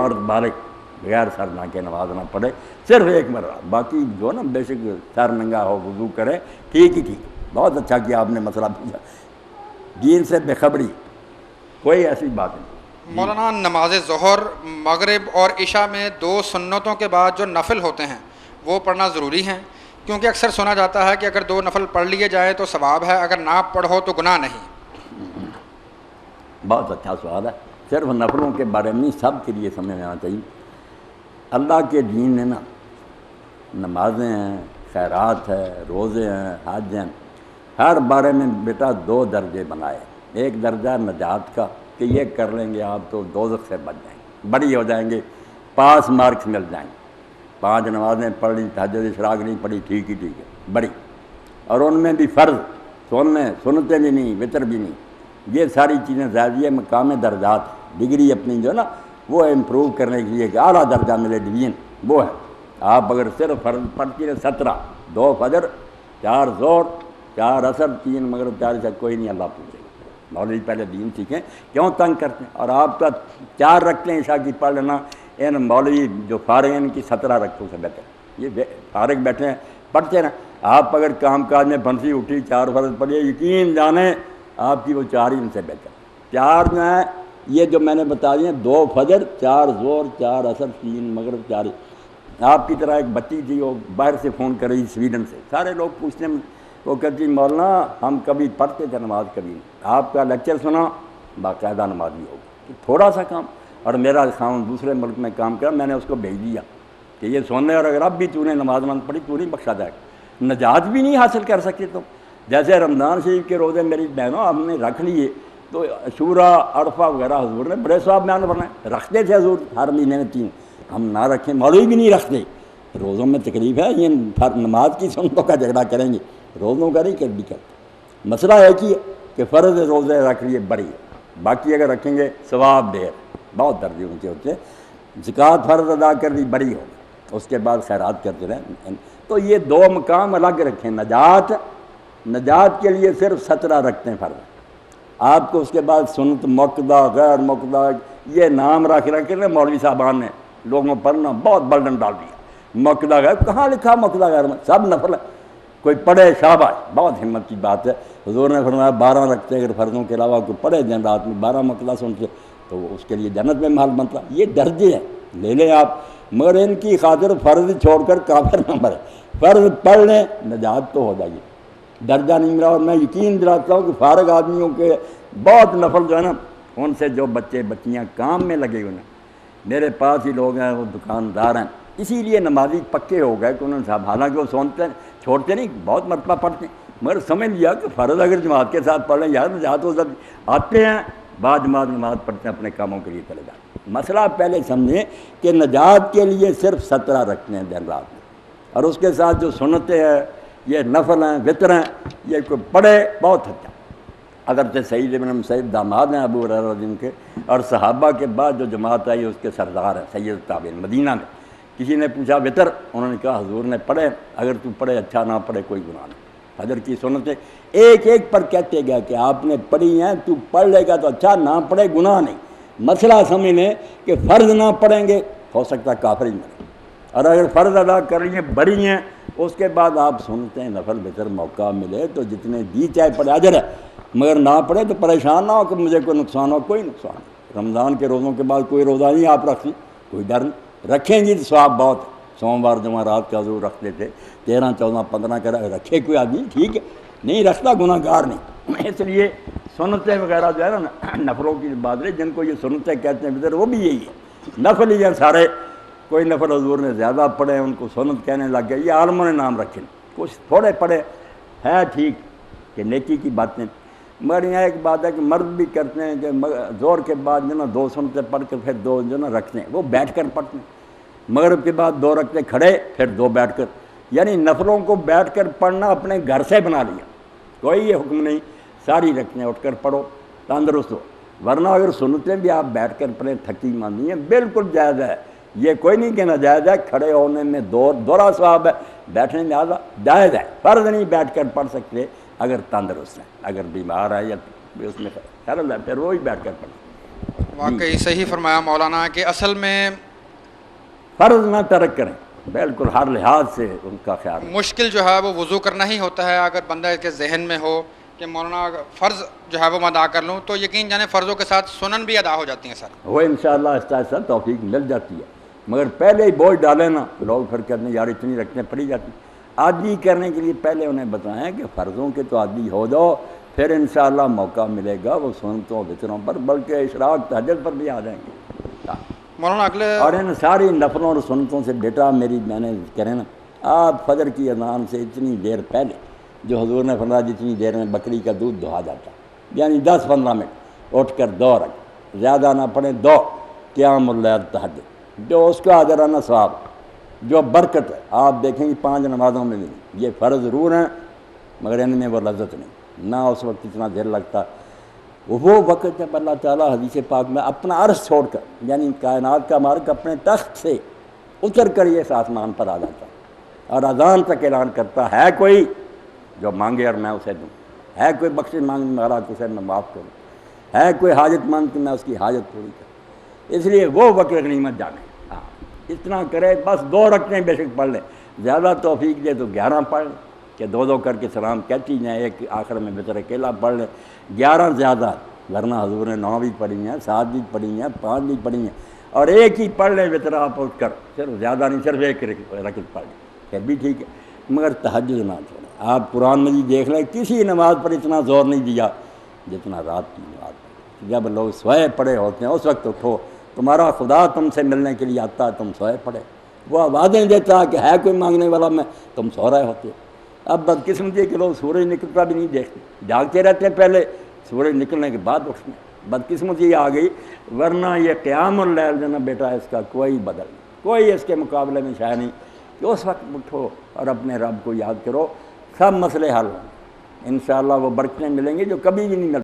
عورت بالغ بغیر سر نہ کے نماز نہ پڑھے صرف ایک مرتبہ، باقی جو نا بے شک سر ننگا ہو وضو کرے ٹھیک ہی ٹھیک. بہت اچھا کیا آپ نے مسئلہ پوچھا، دین سے بے خبری کوئی ایسی بات نہیں. مولانا نماز ظہر مغرب اور عشاء میں 2 سنتوں کے بعد جو نفل ہوتے ہیں وہ پڑھنا ضروری ہیں؟ کیونکہ اکثر سنا جاتا ہے کہ اگر 2 نفل پڑھ لیے جائیں تو ثواب ہے، اگر نہ پڑھو تو گناہ نہیں. بہت اچھا سوال ہے. صرف نفلوں کے بارے میں سب کے لیے سمجھ میں آنا چاہیے. اللہ کے دین نے نا نمازیں ہیں، خیرات ہے، روزے ہیں، حج ہیں، ہر بارے میں بیٹا 2 درجے بنائے. ایک درجہ نجات کا کہ یہ کر لیں گے آپ تو دوزخ سے بچ جائیں گے، بڑی ہو جائیں گے، پاس مارکس مل جائیں گے. 5 نمازیں پڑھ لی، تہجد اشراق نہیں پڑھی، ٹھیک ہی ٹھیک ہے، بڑی. اور ان میں بھی فرض سنتیں بھی نہیں، وتر بھی نہیں. یہ ساری چیزیں زیادہ مقام درجات، ڈگری اپنی جو ہے نا وہ امپروو کرنے کے لیے کہ اعلیٰ درجہ ملے ڈویژن وہ ہے. آپ اگر صرف فرض پڑھتی ہیں 17، 2 فجر، 4 ظہر، 4 عصر، 3 مغرب، 4 عشاء، کوئی نہیں اللہ پوچھے گا. مولوی پہلے دین سیکھیں، کیوں تنگ کرتے ہیں؟ اور آپ کا 4 رکھتے عشاء کی پڑھ لینا، ان مولوی جو فارغ ہیں ان کی 17 رکھتوں سے بہتر. یہ فارغ بیٹھے ہیں پڑھتے ہیں. آپ اگر کام کاج میں پھنسی اٹھی 4 فرض پڑھیے، یقین جانیں آپ کی وہ 4 ہی ان سے بہتر. 4 جو ہیں یہ جو میں نے بتا دیے، 2 فجر، 4 ظہر، 4 عصر، 3 مغرب، 4. آپ کی طرح ایک بچی تھی وہ باہر سے فون کر رہی سویڈن سے، سارے لوگ پوچھتے ہیں، وہ کہتی مولانا ہم کبھی پڑھتے تھے نماز کبھی نہیں، آپ کا لیکچر سنا باقاعدہ نمازی ہو گئی. تھوڑا سا کام، اور میرا خاوند دوسرے ملک میں کام کرا، میں نے اس کو بھیج دیا کہ یہ سننے، اور اگر اب بھی تو نے نماز پڑھی تو نہیں بخشا جائے گا. نجات بھی نہیں حاصل کر سکتے تم. جیسے رمضان شریف کے روزے میری بہنوں ہم نے رکھ لیے تو عاشوراء، عرفہ وغیرہ حضور نے بڑے ثواب بیان فرمائے، رکھتے تھے حضور ہر مہینے میں 3. ہم نہ رکھیں، مولوی بھی نہیں رکھتے. روزوں میں تکلیف ہے، یہ نماز کی سنتوں کا جھگڑا کریں گے، روزوں کا نہیں کر بھی کرتے. مسئلہ ایک ہی ہے کہ فرض روزے رکھ لیے بڑی ہے، باقی اگر رکھیں گے ثواب ڈھیر، بہت درجے اونچے ہوتے. زکوٰۃ فرض ادا کر دی بڑی ہو، اس کے بعد خیرات کرتے رہیں. تو یہ 2 مقام الگ رکھیں. نجات کے لیے صرف 17 رکھتے ہیں فرض. آپ کو اس کے بعد سنت مقدہ، غیر مقدہ، یہ نام رکھ کے مولوی صاحبان نے لوگوں پر نا بہت برڈن ڈال دیا. مقدہ غیر کہاں لکھا؟ مقدہ غیر سب نفل ہے، کوئی پڑھے شاباش، بہت ہمت کی بات ہے. حضور نے فرمایا 12 رکھتے اگر فرضوں کے علاوہ کوئی پڑھے دن رات میں 12 مقدہ سنتے تو اس کے لیے جنت میں محل بنتا. یہ درجے ہیں، لے لیں آپ، مگر ان کی خاطر فرض چھوڑ کر کافر نہ بنے. فرض پڑھ لیں نجات تو ہو جائیے، درجہ نہیں ملا. اور میں یقین دلاتا ہوں کہ فارغ آدمیوں کے بہت نفل جو ہے نا، ان سے جو بچے بچیاں کام میں لگے ہوئے ہیں، میرے پاس ہی لوگ ہیں وہ دکاندار ہیں، اسی لیے نمازی پکے ہو گئے کہ انہوں نے صاحب، حالانکہ وہ سنتے ہیں چھوڑتے نہیں، بہت مرتبہ پڑھتے ہیں، مگر سمجھ لیا کہ فرض اگر جماعت کے ساتھ پڑھ لیں یار نجات ہو سکتی. آتے ہیں بعد جماعت نماز پڑھتے ہیں، اپنے کاموں کے لیے چلے جاتے ہیں. مسئلہ پہلے سمجھیں کہ نجات کے لیے صرف 17 رکھتے ہیں دن رات میں، اور اس کے ساتھ جو سنتیں ہیں، یہ نفل ہیں، وطر ہیں، یہ کوئی پڑھے بہت اچھا. اگر سعید ابن مسیب داماد ہیں ابو ہریرہ رضی اللہ عنہ کے، اور صحابہ کے بعد جو جماعت آئی اس کے سردار ہیں سید التابعین مدینہ میں. کسی نے پوچھا وطر، انہوں نے کہا حضور نے پڑھے، اگر تو پڑھے اچھا، نہ پڑھے کوئی گناہ نہیں. فجر کی سنتیں ایک ایک پر کہتے گئے کہ آپ نے پڑھی ہیں، تو پڑھ لے گا تو اچھا، نہ پڑھے گناہ نہیں. مسئلہ سمجھ لیں کہ فرض نہ پڑھیں گے ہو سکتا ہے کافر ہی مرے، اور اگر فرض ادا کر رہی ہیں بڑی ہیں، اس کے بعد آپ سنتے ہیں نفل وطر موقع ملے تو جتنے دی چاہے پڑھے اجر ہے، مگر نہ پڑھے تو پریشان نہ ہو کہ مجھے کوئی نقصان ہو. کوئی نقصان نہیں. رمضان کے روزوں کے بعد کوئی روزہ نہیں آپ رکھ لی، کوئی ڈر نہیں. رکھیں گی تو ثواب بہت ہے. سوموار جمعرات کا حضور رکھتے تھے، 13، 14، 15 کر رکھے کوئی آدمی ٹھیک ہے، نہیں رکھتا گناہ گار نہیں. اس لیے سنتیں وغیرہ جو ہے نا نفلوں کی بات رہی، جن کو یہ سنتیں کہتے ہیں وطر، وہ بھی یہی ہے، نفل ہی ہیں سارے. کوئی نفل حضور نے زیادہ پڑھے ان کو سنت کہنے لگ گئے، یہ عالموں نے نام رکھے. کچھ تھوڑے پڑھے ہے ٹھیک کہ نیکی کی باتیں، مگر یہاں ایک بات ہے کہ مرد بھی کرتے ہیں کہ زور کے بعد جو نا 2 سنتیں پڑھ کر پھر 2 جو نا رکھتے ہیں، وہ بیٹھ کر پڑھتے ہیں. مغرب کے بعد 2 رکھتے کھڑے، پھر 2 بیٹھ کر. یعنی نفلوں کو بیٹھ کر پڑھنا اپنے گھر سے بنا لیا، کوئی یہ حکم نہیں ساری رکھتے ہیں اٹھ کر پڑھو تندرست ہو. ورنہ اگر سنتیں بھی آپ بیٹھ کر پڑھیں تھکی ماندی ہیں، بالکل جائز ہے. یہ کوئی نہیں کہنا جائز ہے، کھڑے ہونے میں دوہرا ثواب ہے، بیٹھنے میں زیادہ جائز ہے. فرض نہیں بیٹھ کر پڑھ سکتے اگر تندرست ہیں، اگر بیمار ہے یا اس میں خیال ہے پھر وہی بیٹھ کر پڑھیں. واقعی صحیح فرمایا مولانا کہ اصل میں فرض نہ ترک کریں، بالکل ہر لحاظ سے ان کا خیال رکھیں۔ مشکل جو ہے وہ وضو کرنا ہی ہوتا ہے۔ اگر بندہ کے ذہن میں ہو کہ مولانا فرض جو ہے وہ میں ادا کر لوں تو یقین جانے فرضوں کے ساتھ سنن بھی ادا ہو جاتی ہیں سر۔ وہ انشاءاللہ آہستہ آہستہ توفیق مل جاتی ہے، مگر پہلے ہی بوجھ ڈالیں نا، لوگ پھر کہتے ہیں یار اتنی رکھنے پڑی جاتی۔ عادی کرنے کے لیے پہلے انہیں بتائیں کہ فرضوں کے تو عادی ہو جاؤ، پھر انشاءاللہ موقع ملے گا وہ سنتوں وطروں پر، بلکہ اشراق تہجد پر بھی آ جائیں گے۔ مولانا اگلے اور ان ساری نفلوں اور سنتوں سے بیٹا میری میں نے کریں نا، آپ فجر کی اذان سے اتنی دیر پہلے جو حضور نے فرمایا جتنی دیر میں بکری کا دودھ دہا جاتا، یعنی 10-15 منٹ اٹھ کر 2 رکعت، زیادہ نہ پڑھیں 2 قیام اللیل تہجد، جو اس کا اجرانہ ثواب، جو برکت ہے آپ دیکھیں گے 5 نمازوں میں بھی۔ یہ فرض ضرور ہیں مگر ان میں وہ لذت نہیں، نہ اس وقت اتنا دل لگتا۔ وہ وقت جب اللہ تعالیٰ حدیث پاک میں اپنا عرش چھوڑ کر، یعنی کائنات کا مالک اپنے تخت سے اتر کر یہ آسمان پر آ جاتا اور اذان تک اعلان کرتا ہے کوئی جو مانگے اور میں اسے دوں، ہے کوئی بخشش مانگنے والا تو اسے میں معاف کروں، ہے کوئی حاجت مند تو میں اس کی حاجت پوری کروں۔ اس لیے وہ وقت غنیمت جانے، ہاں اتنا کرے، بس 2 رکعتیں بے شک پڑھ لیں، زیادہ توفیق دے تو 11 پڑھ لیں کہ 2 کر کے سلام کہتی جائیں، ایک آخر میں وتر اکیلا پڑھ لیں، 11 زیادہ، ورنہ حضور نے 9 بھی پڑھی ہیں، 7 بھی پڑھی ہیں، 5 بھی پڑھی ہیں، اور ایک ہی پڑھ لیں وتر آپ اٹھ کر، صرف زیادہ نہیں، صرف 1 رکعت پڑھ لیں کہ بھی ٹھیک ہے، مگر تہجد نہ چھوڑیں۔ آپ قرآن مجید دیکھ لیں، کسی نماز پر اتنا زور نہیں دیا جتنا رات کی نماز پر۔ جب لوگ سوئے پڑے ہوتے ہیں اس وقت اٹھو، تمہارا خدا تم سے ملنے کے لیے آتا ہے، تم سوئے پڑے، وہ آوازیں دیتا ہے کہ ہے کوئی مانگنے والا، میں تم سو رہے ہوتے۔ اب بدقسمتی ہے کہ لوگ سورج نکلتا بھی نہیں دیکھتے، جاگتے رہتے ہیں پہلے، سورج نکلنے کے بعد اٹھتے ہیں، بدقسمتی آ گئی۔ ورنہ یہ قیام اللیل جو نا بیٹا، اس کا کوئی بدل نہیں، کوئی اس کے مقابلے میں شے نہیں کہ اس وقت اٹھو اور اپنے رب کو یاد کرو، سب مسئلے حل ہوں، انشاءاللہ وہ برکتیں ملیں گی جو کبھی بھی نہیں ملتی۔